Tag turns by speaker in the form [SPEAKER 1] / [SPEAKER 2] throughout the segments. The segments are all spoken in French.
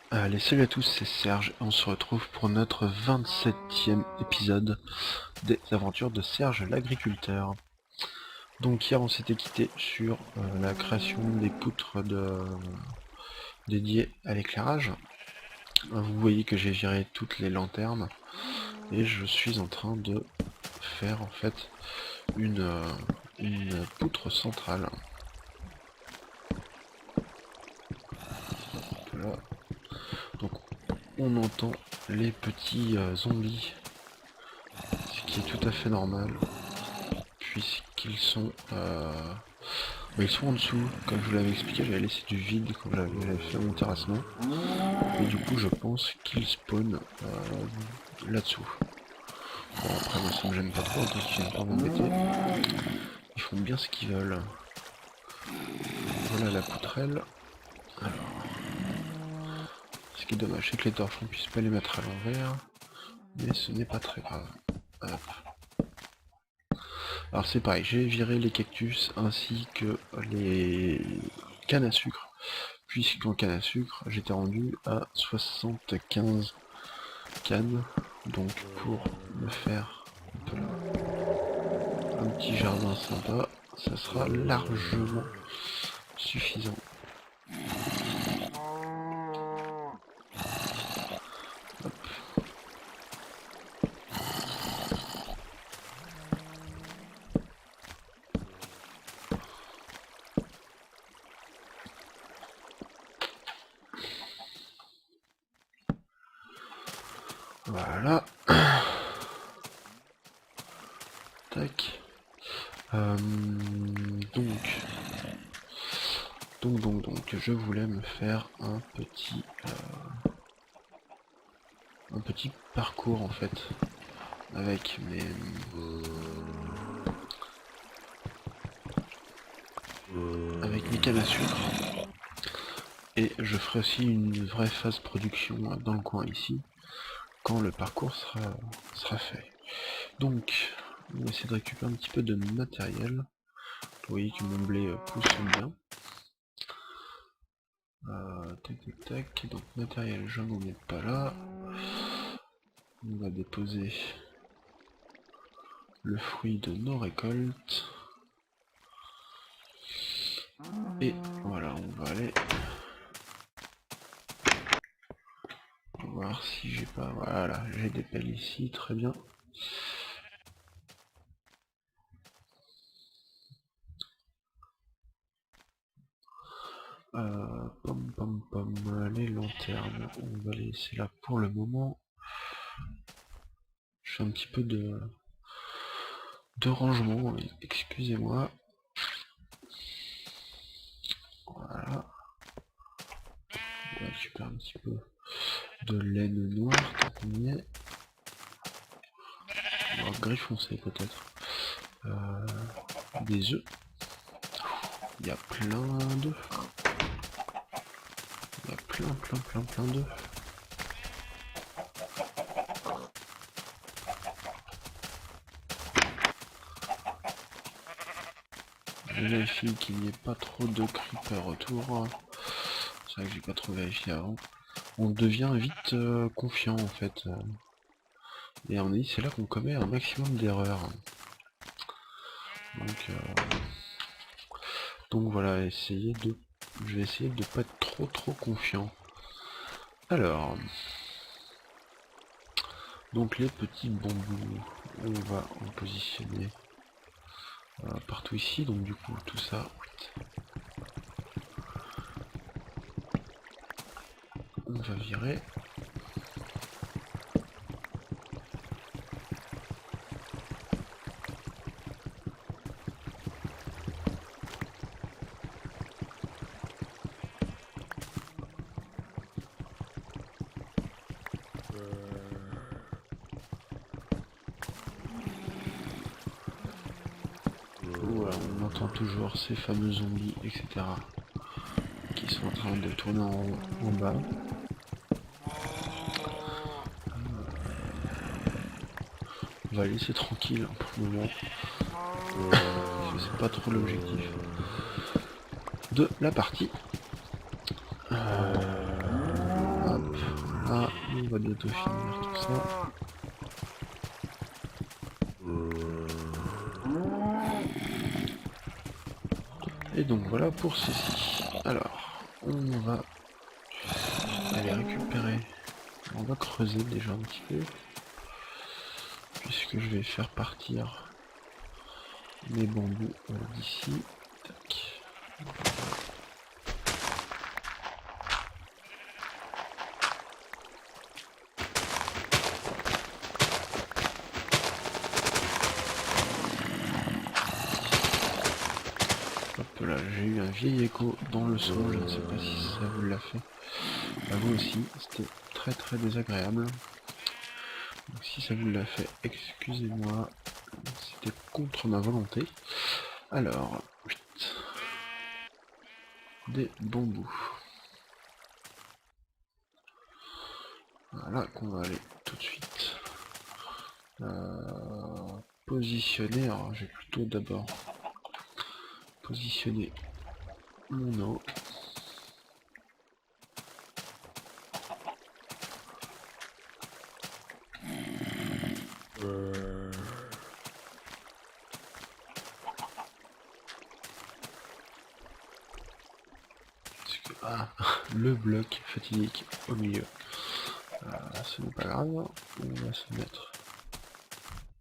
[SPEAKER 1] Allez, salut à tous, c'est Serge, et on se retrouve pour notre 27e épisode des aventures de Serge l'agriculteur. Donc hier on s'était quitté sur la création des poutres dédiées à l'éclairage. Vous voyez que j'ai viré toutes les lanternes et je suis en train de faire en fait une poutre centrale. Voilà. Donc on entend les petits zombies, ce qui est tout à fait normal, puisqu'ils sont, ils sont en dessous. Comme je vous l'avais expliqué, j'avais laissé du vide quand j'avais fait mon terrassement, et du coup je pense qu'ils spawnent là-dessous. Bon, après moi ça me gêne pas trop, tant qu'ils viennent pas m'embêter. Ils font bien ce qu'ils veulent. Voilà la poutrelle. Alors, ce qui est dommage, c'est que les torches on puisse pas les mettre à l'envers, mais ce n'est pas très grave. Hop. Alors c'est pareil, j'ai viré les cactus ainsi que les cannes à sucre, puisqu'en canne à sucre j'étais rendu à 75 cannes, donc pour me faire un petit jardin sympa, ça sera largement suffisant. Hop. Voilà. Tac. Donc, je voulais me faire un petit parcours en fait, avec mes cannes à sucre. Et je ferai aussi une vraie phase production dans le coin ici, quand le parcours sera fait. Donc, on va essayer de récupérer un petit peu de matériel. Vous voyez que mon blé pousse bien. Tac tac tac, donc matériel, je n'en ai pas là. On va déposer le fruit de nos récoltes. Et voilà, on va aller voir si j'ai pas... Voilà, j'ai des pelles ici, très bien. Les lanternes, on va les laisser là pour le moment. Je fais un petit peu de rangement, excusez-moi. Voilà. On va récupérer un petit peu de laine noire, tant qu'on y est. Alors, gris foncé peut-être. Des œufs. Il y a plein d'œufs. Il y a plein d'œufs. Je vérifie qu'il n'y ait pas trop de creepers autour. C'est vrai que j'ai pas trop vérifié avant. On devient vite confiant en fait. Et on dit c'est là qu'on commet un maximum d'erreurs. Donc voilà, je vais essayer de pas être trop confiant. Alors, donc les petits bambous, on va en positionner partout ici, donc du coup tout ça, on va virer. Voilà, on entend toujours ces fameux zombies, etc. qui sont en train de tourner en bas. On va laisser tranquille pour le moment. C'est pas trop l'objectif de la partie. Hop. On va bientôt finir tout ça. Et donc voilà pour ceci. Alors, on va aller récupérer. On va creuser déjà un petit peu. Puisque je vais faire partir mes bambous d'ici. Tac. Hop là, j'ai eu un vieil écho dans le son, je ne sais pas si ça vous l'a fait. À vous aussi, c'était très très désagréable. Donc si ça vous l'a fait, excusez-moi, c'était contre ma volonté. Alors, 8. Des bambous. Voilà, qu'on va aller tout de suite positionner. Alors, je vais plutôt d'abord positionner mon eau. Ah, le bloc fatidique au milieu. Ce n'est pas grave, on va se mettre.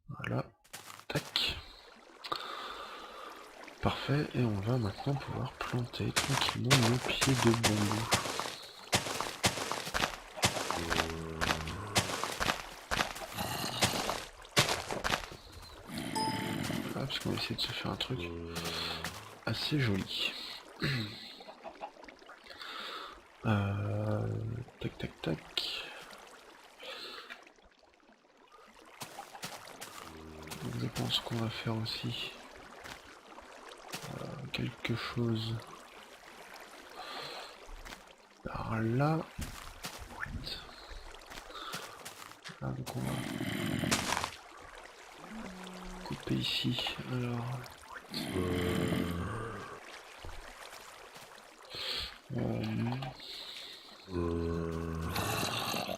[SPEAKER 1] Voilà, tac. Parfait, et on va maintenant pouvoir planter tranquillement nos pieds de bambou. Voilà, parce qu'on va essayer de se faire un truc assez joli. Tac tac tac. Je pense qu'on va faire aussi quelque chose par là. Ah, donc on va couper ici. Alors.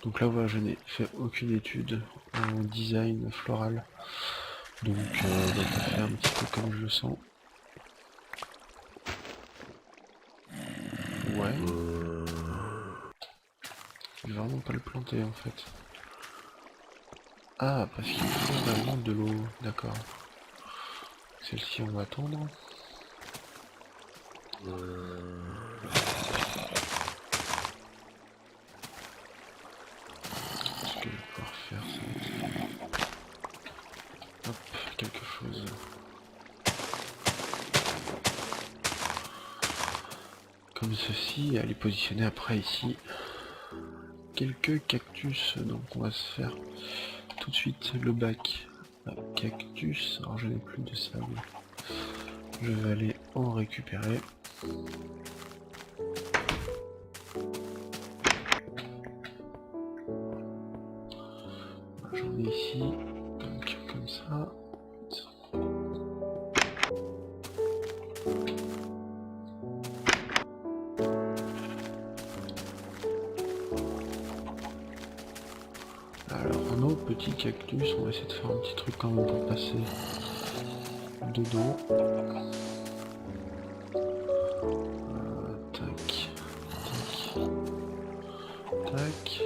[SPEAKER 1] Donc là voilà, je n'ai fait aucune étude en design floral. Donc on va faire un petit peu comme je le sens. Ouais. Je vais vraiment pas le planter en fait. Ah, parce qu'il faut vraiment de l'eau, d'accord. Celle-ci on va attendre. Ce que je vais pouvoir faire, c'est... Hop, quelque chose. Comme ceci, et aller positionner après ici quelques cactus. Donc on va se faire tout de suite le bac à cactus. Alors je n'ai plus de sable. Je vais aller en récupérer. J'en ai ici, donc comme ça. Alors nos petits cactus, on va essayer de faire un petit truc quand même pour passer dedans. Tac, tac, tac.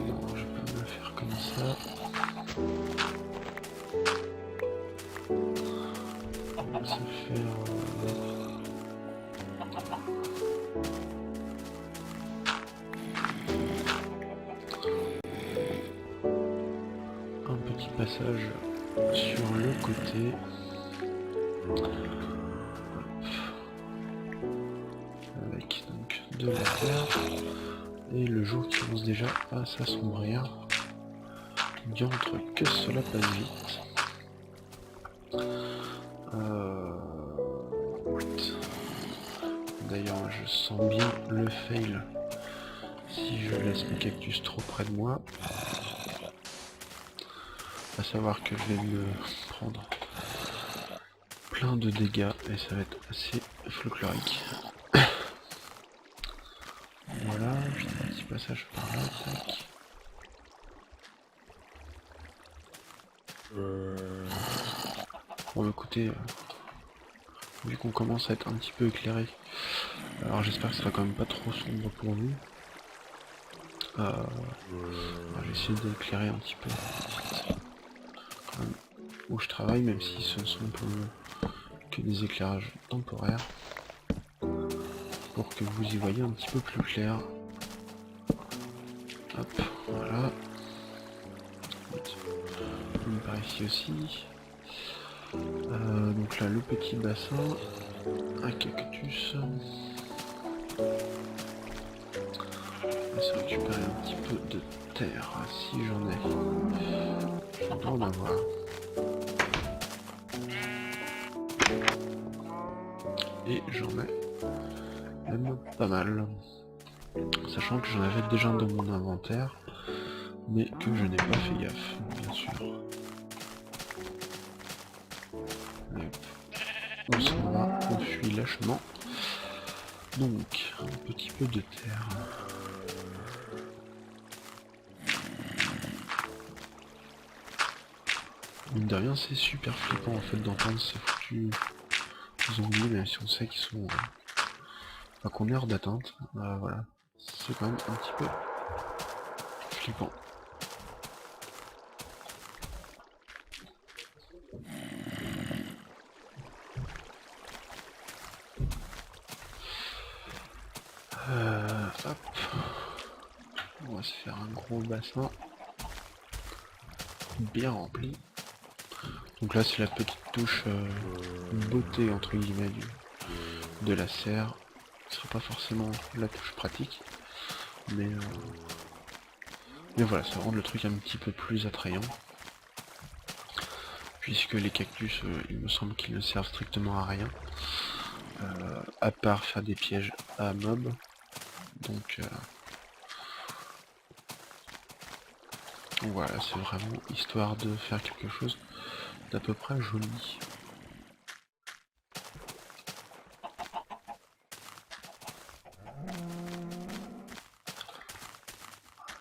[SPEAKER 1] Non, je peux pas me le faire comme ça. On va se faire... un petit passage sur le côté. Avec donc de la terre. Et le jour qui commence déjà à s'assombrir. Diantre que cela passe vite. D'ailleurs, je sens bien le fail si je laisse mes cactus trop près de moi. À savoir que je vais me prendre plein de dégâts et ça va être assez folklorique. Voilà, j'ai un petit passage par là, tac. Bon, écoutez, vu qu'on commence à être un petit peu éclairé, alors j'espère que ce sera quand même pas trop sombre pour nous. Je vais essayer d'éclairer un petit peu quand même où je travaille, même si ce ne sont que des éclairages temporaires, pour que vous y voyez un petit peu plus clair. Hop, voilà. Une par ici aussi. Donc là, le petit bassin, un cactus. On va se récupérer un petit peu de terre, si j'en ai. Je dois en avoir. Et j'en ai même pas mal. Sachant que j'en avais déjà dans mon inventaire, mais que je n'ai pas fait gaffe, bien sûr. Mais on s'en va, on fuit lâchement. Donc, un petit peu de terre. Mine de rien, c'est super flippant en fait d'entendre ces foutus zombies, même si on sait qu'ils sont... Enfin, qu'on est hors d'atteinte. Voilà. C'est quand même un petit peu flippant. Hop. On va se faire un gros bassin bien rempli. Donc là c'est la petite touche beauté entre guillemets de la serre. Ce sera pas forcément la touche pratique, mais voilà, ça rend le truc un petit peu plus attrayant. Puisque les cactus, il me semble qu'ils ne servent strictement à rien. À part faire des pièges à mobs. Donc voilà, c'est vraiment histoire de faire quelque chose d'à peu près joli.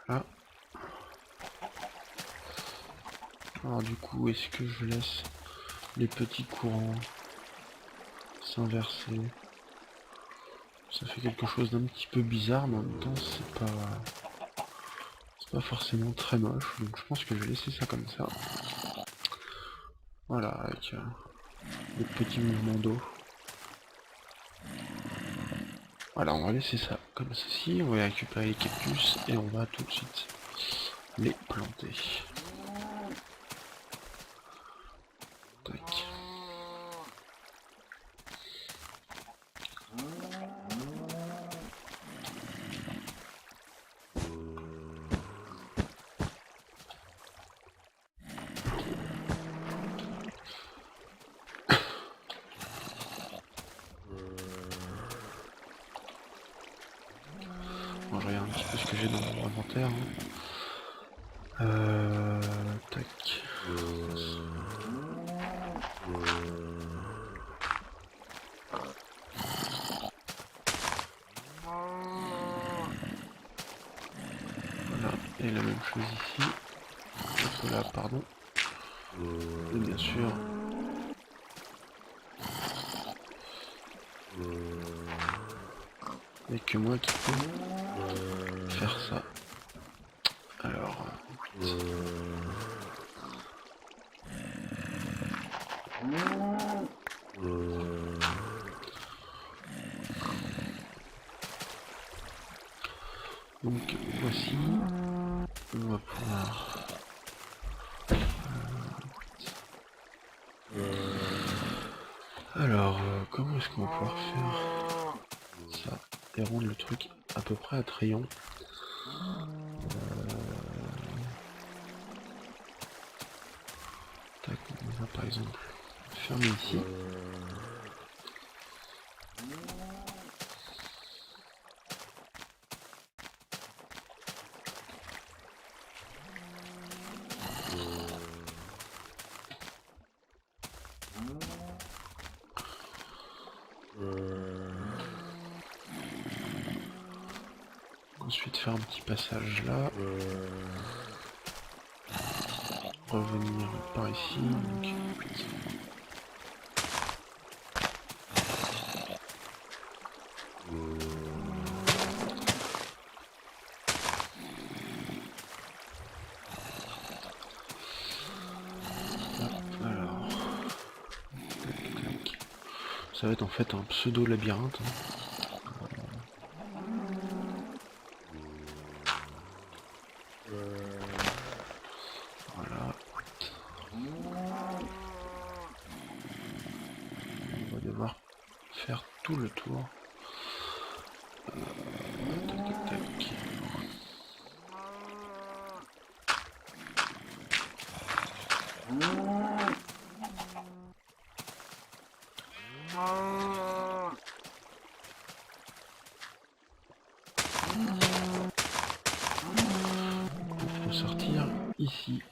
[SPEAKER 1] Là. Alors du coup, est-ce que je laisse les petits courants s'inverser? Ça fait quelque chose d'un petit peu bizarre, mais en même temps c'est pas forcément très moche, donc je pense que je vais laisser ça comme ça. Voilà, avec des petits mouvements d'eau. Voilà, on va laisser ça comme ceci, on va récupérer les cactus et on va tout de suite les planter. Tac. Bon, je regarde un petit peu ce que j'ai dans mon inventaire. Tac. Voilà, et la même chose ici. Un peu là, pardon. Et bien sûr. Il n'y a que moi qui peux faire ça. Alors, donc voici, on va pouvoir... Alors, comment est-ce qu'on va pouvoir faire ça et rendre le truc à peu près attrayant? Tac, on va par exemple fermer ici. Ensuite faire un petit passage là. Revenir par ici. Donc... Alors, ça va être en fait un pseudo labyrinthe. Voilà. On va devoir faire tout le tour. Tac, tac, tac. Il faut sortir ici.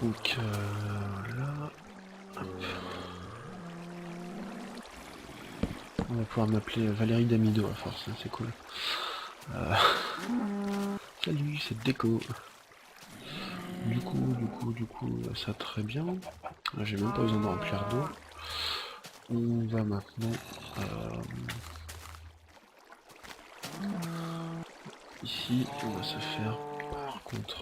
[SPEAKER 1] Donc là, hop. On va pouvoir m'appeler Valérie Damido à force, hein, c'est cool. Salut, c'est Déco. Du coup, ça très bien. J'ai même pas besoin de remplir d'eau. On va maintenant ici, on va se faire par contre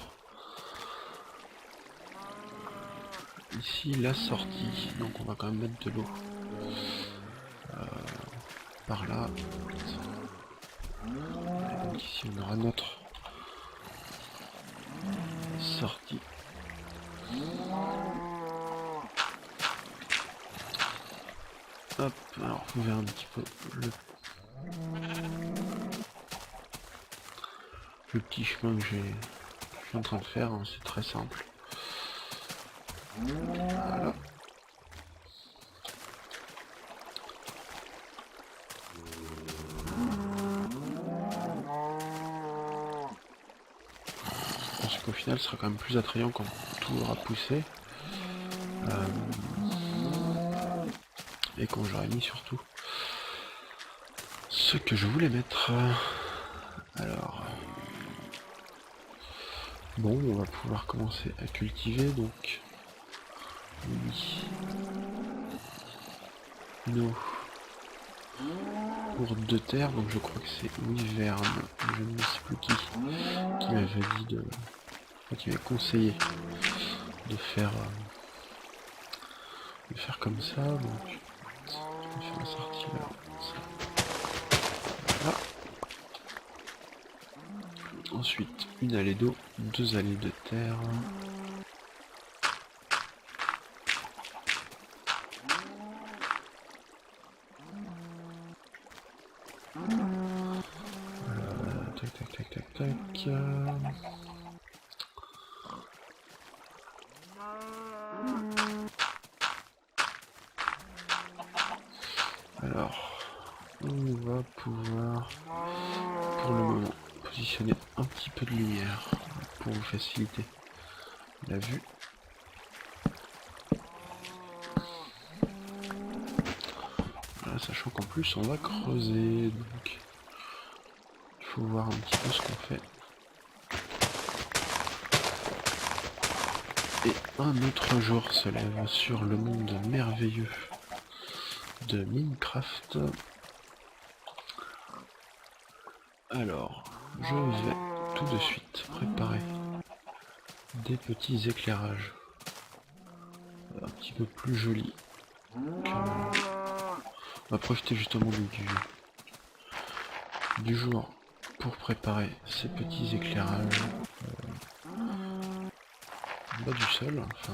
[SPEAKER 1] ici la sortie. Donc on va quand même mettre de l'eau par là. Et donc ici on aura notre sortie. Hop, alors vous verrez un petit peu le petit chemin que je suis en train de faire, hein, c'est très simple. Voilà. Je pense qu'au final ce sera quand même plus attrayant quand tout aura poussé. Et quand j'aurai mis surtout ce que je voulais mettre. Alors bon, on va pouvoir commencer à cultiver donc oui. Nos cours de terre, donc je crois que c'est Wyvern, je ne sais plus qui m'avait dit de. Qui m'avait conseillé de faire comme ça, donc je vais faire la sortie là. Voilà. Ensuite, une allée d'eau, 2 allées de terre. Tac, tac, tac, tac, tac. Alors, on va pouvoir, pour le moment, positionner un petit peu de lumière pour vous faciliter la vue. Voilà, sachant qu'en plus on va creuser, donc il faut voir un petit peu ce qu'on fait. Et un autre jour se lève sur le monde merveilleux de Minecraft. Alors, je vais tout de suite préparer des petits éclairages un petit peu plus jolis. On va profiter justement du jour pour préparer ces petits éclairages bas du sol, enfin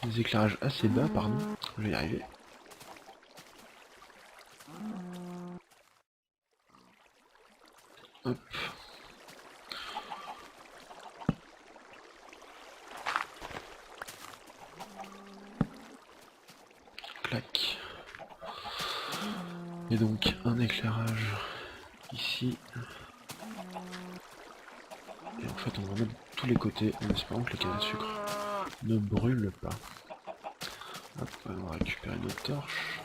[SPEAKER 1] des éclairages assez bas, pardon, je vais y arriver. Hop. Clac. Et donc un éclairage ici. Et en fait on va mettre de tous les côtés en espérant que les cannes à sucre ne brûlent pas. Hop, on va récupérer notre torche.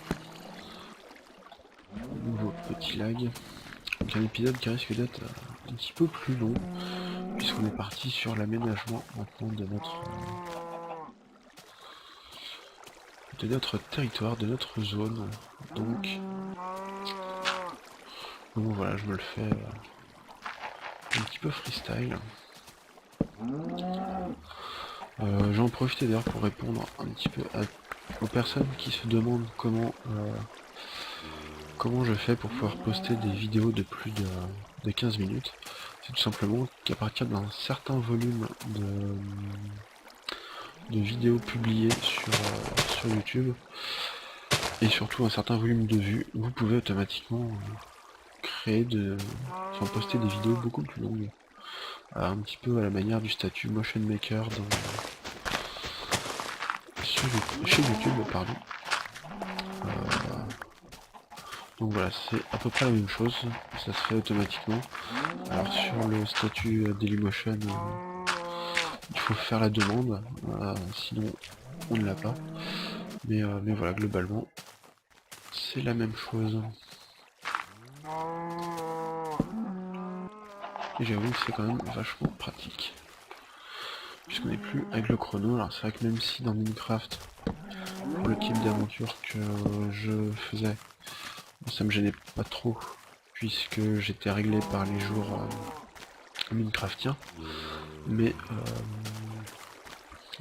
[SPEAKER 1] Nouveau petit lag. Donc un épisode qui risque d'être un petit peu plus long, puisqu'on est parti sur l'aménagement maintenant de notre territoire, de notre zone. Donc voilà, je me le fais un petit peu freestyle. J'en profite d'ailleurs pour répondre un petit peu aux personnes qui se demandent comment je fais pour pouvoir poster des vidéos de plus de 15 minutes. C'est tout simplement qu'à partir d'un certain volume de vidéos publiées sur YouTube, et surtout un certain volume de vues, vous pouvez automatiquement poster des vidéos beaucoup plus longues. Un petit peu à la manière du statut Motion Maker chez YouTube, pardon. Donc voilà, c'est à peu près la même chose, ça se fait automatiquement. Alors sur le statut Dailymotion, il faut faire la demande, sinon on ne l'a pas. Mais voilà, globalement, c'est la même chose. Et j'avoue que c'est quand même vachement pratique. Puisqu'on n'est plus avec le chrono. Alors c'est vrai que même si dans Minecraft, pour le type d'aventure que je faisais, ça me gênait pas trop, puisque j'étais réglé par les jours Minecraftiens. Mais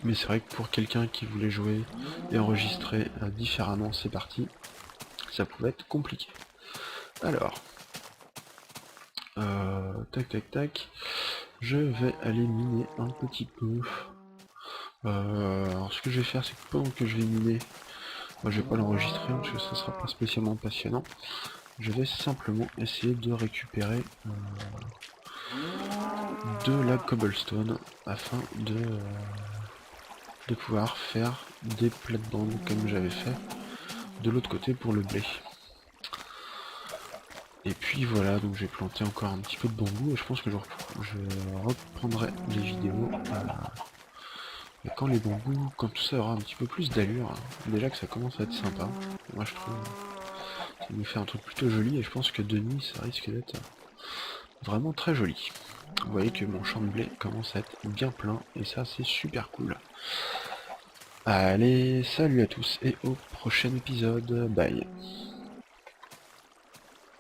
[SPEAKER 1] c'est vrai que pour quelqu'un qui voulait jouer et enregistrer différemment ses parties, ça pouvait être compliqué. Alors, tac tac tac, je vais aller miner un petit peu. Alors ce que je vais faire, c'est que pendant que je vais miner, moi je vais pas l'enregistrer parce que ça sera pas spécialement passionnant. Je vais simplement essayer de récupérer de la cobblestone afin de pouvoir faire des plates-bandes comme j'avais fait de l'autre côté pour le blé. Et puis voilà, donc j'ai planté encore un petit peu de bambou et je pense que je reprendrai les vidéos quand les bambous, quand tout ça aura un petit peu plus d'allure. Déjà que ça commence à être sympa, moi je trouve ça nous fait un truc plutôt joli et je pense que de nuit ça risque d'être vraiment très joli. Vous voyez que mon champ de blé commence à être bien plein et ça c'est super cool. Allez, salut à tous et au prochain épisode, bye.